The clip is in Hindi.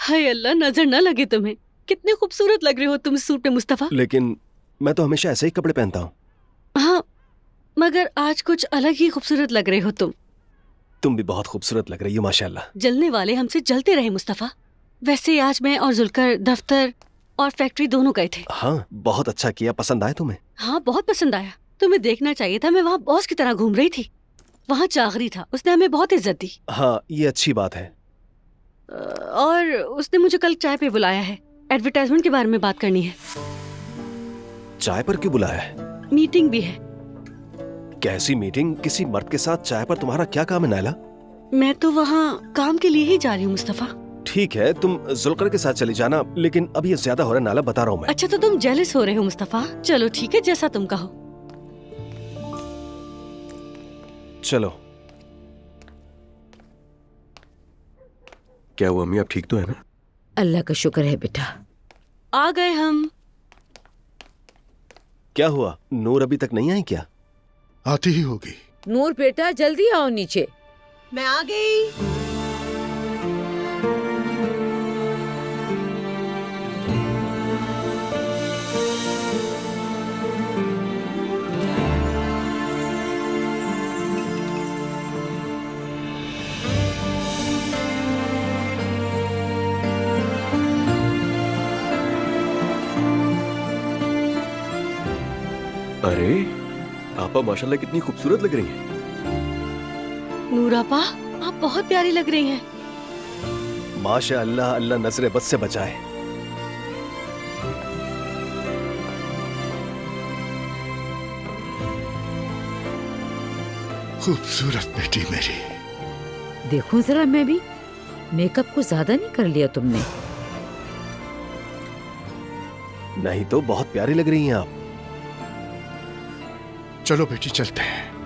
हाय अल्लाह, नजर न लगे तुम्हें। कितने खूबसूरत लग रहे हो तुम इस सूट में मुस्तफा। लेकिन मैं तो हमेशा ऐसे ही कपड़े पहनता हूँ। हाँ, मगर आज कुछ अलग ही खूबसूरत लग रहे हो तुम। तुम भी बहुत खूबसूरत लग रही हो माशाल्लाह। जलने वाले हमसे जलते रहे मुस्तफा। वैसे आज मैं और जुलकर दफ्तर और फैक्ट्री दोनों गए थे। हाँ, बहुत अच्छा किया। पसंद आए तुम्हें? हाँ, बहुत पसंद आया। तुम्हें देखना चाहिए था। मैं वहाँ बॉस की तरह घूम रही थी। वहाँ चागरी था, उसने हमें बहुत इज्जत दी। हाँ, ये अच्छी बात है। और उसने मुझे कल चाय पे बुलाया है। एडवर्टाइजमेंट के बारे में बात करनी है। चाय पर क्यों बुलाया है? मीटिंग भी है। कैसी मीटिंग? किसी मर्द के साथ चाय पर तुम्हारा क्या काम है नायला? मैं तो वहाँ काम के लिए ही जा रही हूँ मुस्तफा। ठीक है, तुम जुल्कर के साथ चली जाना, लेकिन अब ये ज्यादा हो रहा है नाला, बता रहा हूँ मैं। अच्छा, तो तुम जेलस हो रहे हो मुस्तफा। चलो ठीक है, जैसा तुम कहो। चलो। क्या हुआ अम्मी, आप ठीक तो है ना? अल्लाह का शुक्र है बेटा। आ गए हम। क्या हुआ, नूर अभी तक नहीं आई क्या? आती ही होगी। नूर बेटा जल्दी आओ नीचे। मैं आ गई। अरे आपा माशाल्लाह कितनी खूबसूरत लग रही हैं। नूरापा, आप बहुत प्यारी लग रही हैं। माशाअल्लाह, अल्लाह नजरे बद से बचाए। खूबसूरत बेटी मेरी। देखो जरा, मैं भी मेकअप को ज्यादा नहीं कर लिया तुमने? नहीं तो बहुत प्यारी लग रही हैं आप। चलो बेटी चलते हैं।